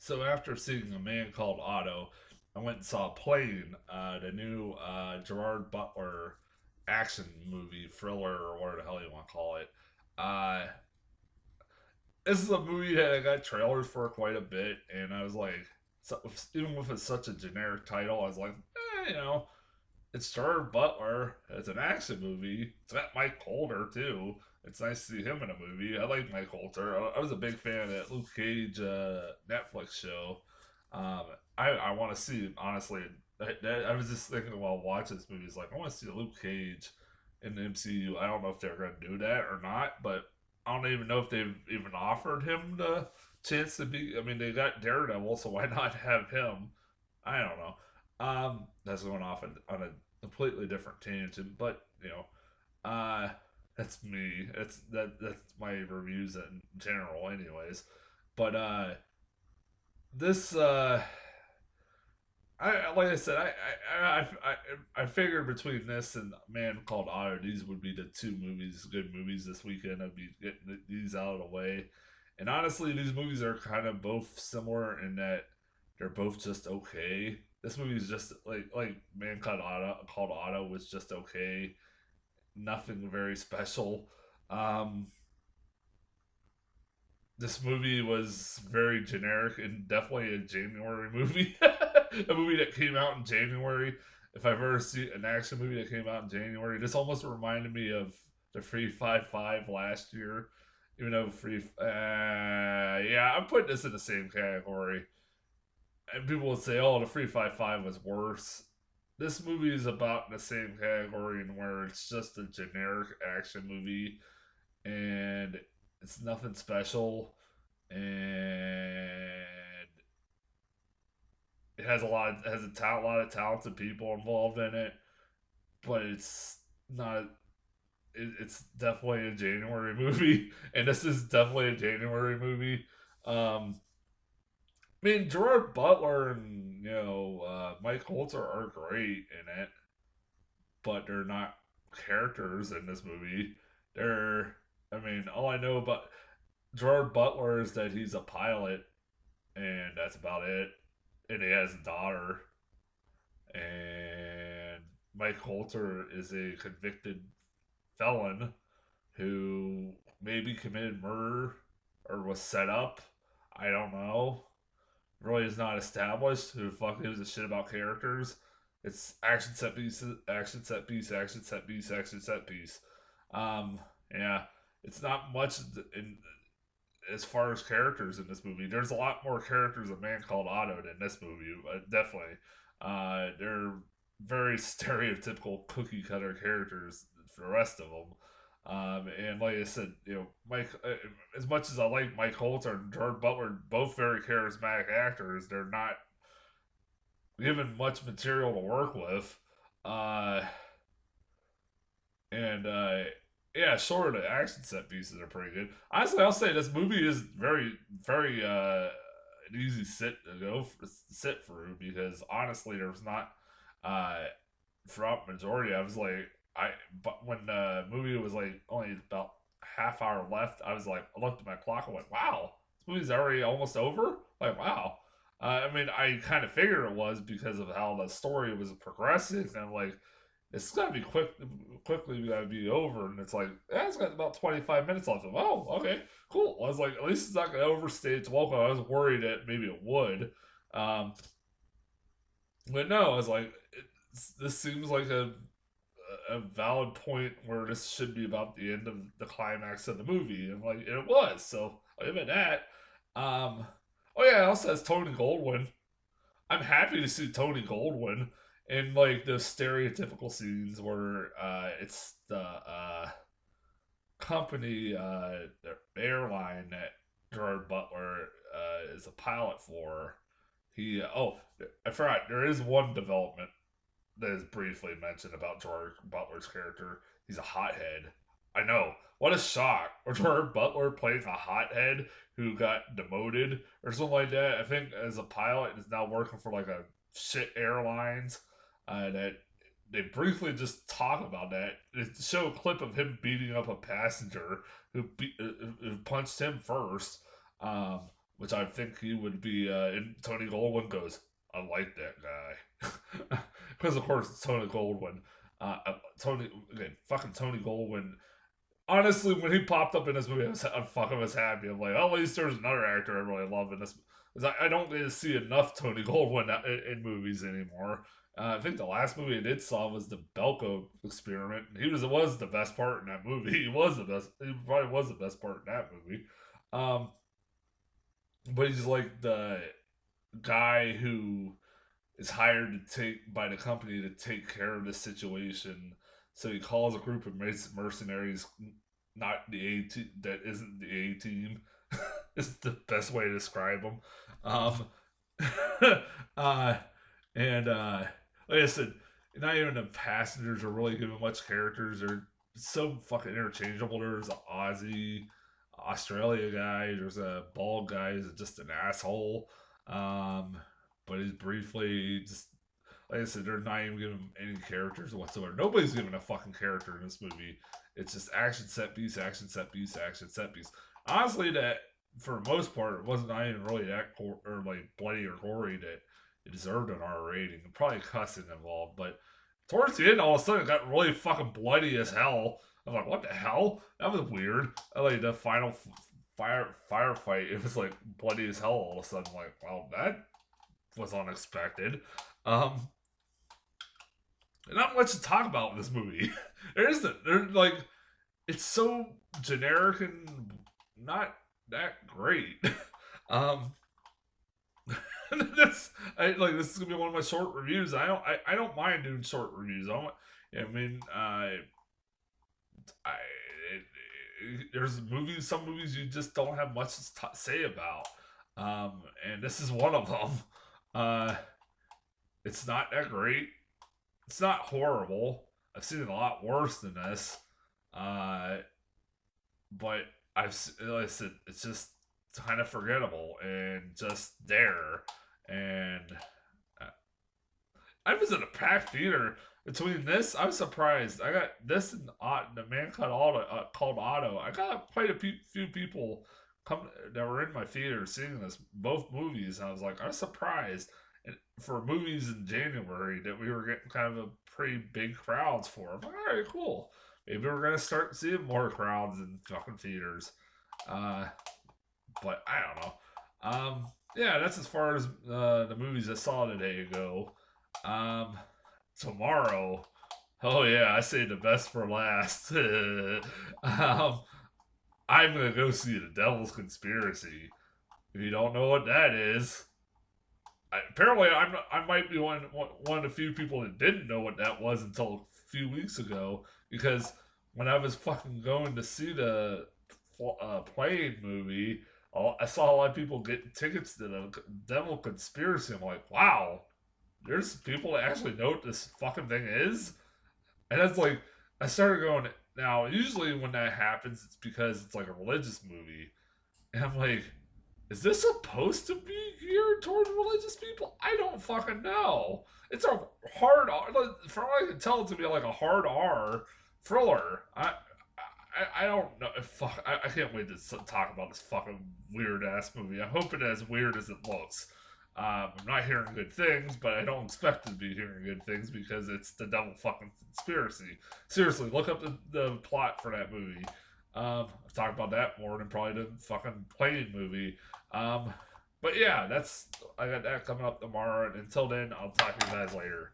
So after seeing A Man Called Otto, I went and saw Plane, the new Gerard Butler action movie, thriller, or whatever the hell you want to call it. Uh, this is a movie that I got trailers for quite a bit, and I was like, so, even if it's such a generic title, I was like, it's Gerard Butler. It's an action movie. It's got Mike Colter too. It's nice to see him in a movie. I like Mike Colter. I was a big fan of that Luke Cage Netflix show. Um, I want to see honestly. I was just thinking while watching this movie, it's like I want to see Luke Cage in the MCU. I don't know if they're going to do that or not, but I don't even know if they've even offered him the chance to be. I mean, they got Daredevil, so why not have him? I don't know. That's going off on a completely different tangent, but uh, that's me. That's my reviews in general, anyways. But this I like I said, I figured between this and Man Called Otto, these would be the two movies, good movies this weekend. I'd be getting these out of the way. And honestly, these movies are kind of both similar in that they're both just okay. This movie is just like Man Called Otto was just okay, nothing very special. Um, this movie was very generic and definitely a January movie. A movie that came out in January. If I've ever seen an action movie that came out in January, this almost reminded me of the 355 last year. Even though yeah, I'm putting this in the same category. And people would say, "Oh, the 355 was worse." This movie is about in the same category, and where it's just a generic action movie, and it's nothing special, and it has a lot of talented people involved in it, but it's not. It's definitely a January movie, and this is definitely a January movie. Um, I mean, Gerard Butler and Mike Holzer are great in it, but they're not characters in this movie. They're, I mean, all I know about Gerard Butler is that he's a pilot, and that's about it. And he has a daughter. And Mike Holter is a convicted felon who maybe committed murder or was set up. I don't know. Really is not established. Who the fuck gives a shit about characters? It's action set piece, action set piece, action set piece, action set piece. Um, yeah, it's not much in as far as characters in this movie. There's a lot more characters of Man Called Otto than this movie, definitely. They're very stereotypical cookie cutter characters for the rest of them. And like I said, Mike. As much as I like Mike Holt and Gerard Butler, both very charismatic actors, they're not given much material to work with. Uh, and yeah, sure, the action set pieces are pretty good. Honestly, I'll say this movie is very an easy sit through because honestly, there's not uh throughout majority. I was like, but when the movie was like only about half hour left, I was like, I looked at my clock and went, wow, this movie's already almost over. Like, wow. I mean, I kind of figured it was because of how the story was progressing, and I'm like, it's gotta be quickly gotta be over, and it's like, yeah, it's got about 25 minutes left. Oh, okay, cool. I was like, at least it's not gonna overstay its welcome. I was worried that maybe it would, um, but no, I was like, this seems like a valid point where this should be about the end of the climax of the movie, and like it was. So I'll give it that. Um, oh yeah, it also has Tony Goldwyn. I'm happy to see Tony Goldwyn in like the stereotypical scenes where it's the company, the airline that Gerard Butler is a pilot for. I forgot there is one development that is briefly mentioned about Gerard Butler's character. He's a hothead. I know. What a shock. Or Gerard Butler playing a hothead who got demoted or something like that. I think as a pilot is now working for like a shit airlines. That they briefly just talk about that. They show a clip of him beating up a passenger who punched him first. Um, which I think he would be. And Tony Goldwyn goes, "I like that guy," because of course it's Tony Goldwyn. Tony again, fucking Tony Goldwyn. Honestly, when he popped up in this movie, I was happy. I'm like, oh, at least there's another actor I really love in this. Because I don't get to see enough Tony Goldwyn in movies anymore. I think the last movie I did saw was the Belko Experiment. He was the best part in that movie. He was the best. He probably was the best part in that movie. Um, but he's like the guy who is hired to take by the company to take care of this situation. So he calls a group of mercenaries, not the A team, that isn't the A team. Is the best way to describe them. Um, uh, and like I said, not even the passengers are really given much characters. They're so fucking interchangeable. There's an Aussie, Australia guy. There's a bald guy who's just an asshole. Um, but he's briefly just like I said, they're not even giving him any characters whatsoever. Nobody's giving a fucking character in this movie. It's just action set piece, action set piece, action set piece. Honestly, that for the most part, it wasn't even really that or like bloody or gory that it deserved an R rating. Probably cussing involved, but towards the end, all of a sudden, it got really fucking bloody as hell. I'm like, what the hell? That was weird. I like the final firefight. It was like bloody as hell all of a sudden. Like, well, that was unexpected. Um, not much to talk about in this movie. There isn't. There's like, it's so generic and not that great. um, this this is gonna be one of my short reviews. I don't mind doing short reviews. I mean, there's some movies you just don't have much to say about. And this is one of them. It's not that great. It's not horrible. I've seen it a lot worse than this. Uh, but like I said, it's just kind of forgettable and just there. And I was in a packed theater. Between this, I was surprised. I got this and the man called Otto. I got quite a few people come that were in my theater seeing this both movies. And I was like, I was surprised. And for movies in January that we were getting kind of a pretty big crowds for. I'm like, all right, cool. Maybe we're gonna start seeing more crowds in fucking theaters. But I don't know. Yeah, that's as far as the movies I saw today go. Um, Tomorrow, oh yeah, I say the best for last. I'm gonna go see The Devil's Conspiracy. If you don't know what that is, apparently I might be one of the few people that didn't know what that was until a few weeks ago, because when I was fucking going to see the plane movie, I saw a lot of people getting tickets to The Devil Conspiracy. I'm like, wow, there's people that actually know what this fucking thing is. And it's like, I started going, now usually when that happens it's because it's like a religious movie, and I'm like, is this supposed to be geared towards religious people? I don't fucking know. It's a hard R. From what I can tell, it's gonna be like a hard R thriller. I don't know. Fuck, I can't wait to talk about this fucking weird ass movie. I'm hoping it's as weird as it looks. I'm not hearing good things, but I don't expect to be hearing good things because it's The Devil fucking Conspiracy. Seriously, look up the plot for that movie. I've talked about that more than probably the fucking plane movie. But yeah, I got that coming up tomorrow. And until then, I'll talk to you guys later.